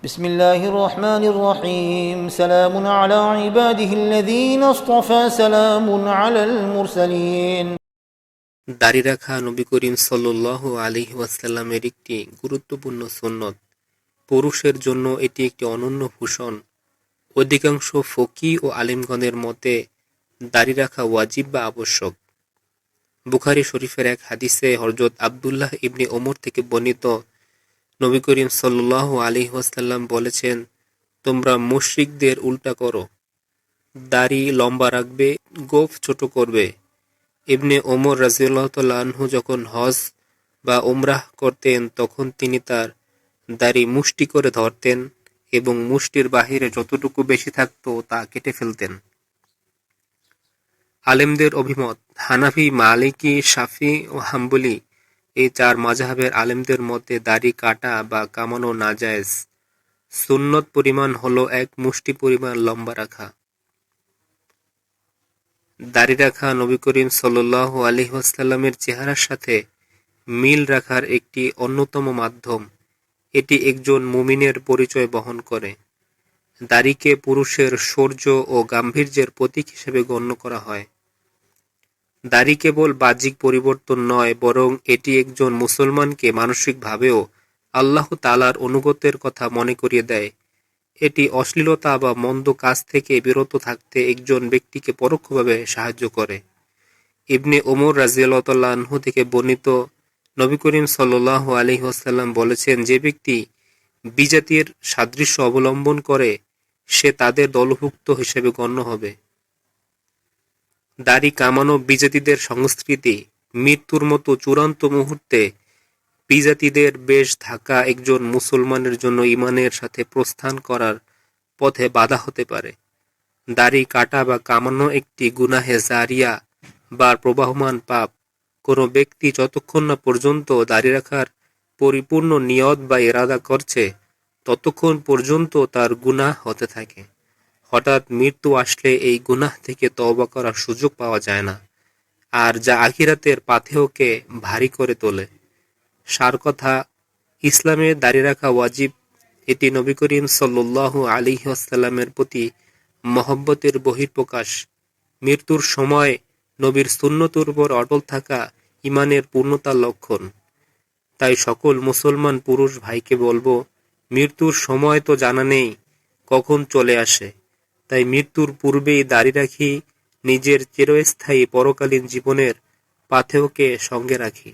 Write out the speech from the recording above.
بسم الله الرحمن الرحيم سلام على عباده الذين اصطفى سلام على المرسلين দাড়ি রাখা নবী করিম সাল্লাল্লাহু আলাইহি ওয়াসাল্লামের একটি গুরুত্বপূর্ণ সুন্নত। পুরুষের জন্য এটি একটি অনন্য ভূষণ। অধিকাংশ ফকিহ ও আলিমগণের মতে দাড়ি রাখা ওয়াজিব বা আবশ্যক। বুখারী শরীফের এক হাদিসে হযরত আব্দুল্লাহ ইবনে ওমর থেকে বর্ণিত, নবী করিম সাল্লাল্লাহু আলাইহি ওয়াসাল্লাম বলেছেন, তোমরা মুশরিকদের উল্টা করো, দাড়ি লম্বা রাখবে, গোঁফ ছোট করবে। ইবনে ওমর রাদিয়াল্লাহু তাআলা আনহু যখন হজ বা উমরাহ করতেন তখন তিনি তার দাড়ি মুষ্টি করে ধরতেন এবং মুষ্টির বাহিরে যতটুকু বেশি থাকতো তা কেটে ফেলতেন। আলেমদের অভিমত, হানাফি, মালিকি, শাফি ও হাম্বলি এই চার মাযহাবের আলেমদের মতে দাড়ি কাটা বা কামানো নাজায়েজ। সুন্নত পরিমাণ হলো এক মুষ্টি পরিমাণ লম্বা রাখা। দাড়ি রাখা নবী করিম সাল্লাল্লাহু আলাইহি ওয়াসাল্লামের চেহারার সাথে মিল রাখার একটি অন্যতম মাধ্যম। এটি একজন মুমিনের পরিচয় বহন করে। দাড়িকে পুরুষের শৌর্য ও গাম্ভীর্যের প্রতীক হিসেবে গণ্য করা হয়। দাড়ি কেবল বাহ্যিক পরিবর্তন নয়, বরং এটি একজন মুসলমানকে মানসিকভাবেও আল্লাহ তাআলার আনুগত্যের কথা মনে করিয়ে দেয়। এটি অশ্লীলতা বা মন্দ কাজ থেকে বিরত থাকতে একজন ব্যক্তিকে পরোক্ষভাবে সাহায্য করে। ইবনে ওমর রাদিয়াল্লাহু তাআলা আনহু থেকে বর্ণিত, নবী করিম সাল্লাল্লাহু আলাইহি ওয়াসাল্লাম বলেছেন, যে ব্যক্তি বিজাতির সাদৃশ্য অবলম্বন করে সে তাদের দলভুক্ত হিসেবে গণ্য হবে। দাড়ি কামানো বিজাতিদের সংস্কৃতি। মৃত্যুর মতো চূড়ান্ত মুহূর্তে বিজাতিদের বেশ থাকা একজন মুসলমানের জন্য ঈমানের সাথে প্রস্থান করার পথে বাধা হতে পারে। দাড়ি কাটা বা কামানো একটি গুনাহে জারিয়া বা প্রবাহমান পাপ। কোনো ব্যক্তি যতক্ষণ না পর্যন্ত দাড়ি রাখার পরিপূর্ণ নিয়ত বা ইরাদা করছে ততক্ষণ পর্যন্ত তার গুনাহ হতে থাকে। হঠাৎ মৃত্যু আসলে এই গুনাহ থেকে তওবা করার সুযোগ পাওয়া যায় না, আর যা আখিরাতের পাথেয়কে ভারী করে তোলে। সার কথা, ইসলামে দাড়ি রাখা ওয়াজিব। এটি নবী করিম সাল্লাল্লাহু আলাইহি ওয়াসাল্লামের প্রতি মহব্বতের বহিঃপ্রকাশ। মৃত্যুর সময় নবীর সুন্নতের উপর অটল থাকা ঈমানের পূর্ণতার লক্ষণ। তাই সকল মুসলমান পুরুষ ভাইকে বলবো, মৃত্যুর সময় তো জানা নেই কখন চলে আসে, তাই মৃত্যুর পূর্বেই দাড়ি রাখি, নিজের চিরস্থায়ী পরকালীন জীবনের পাথেয়কে সঙ্গে রাখি।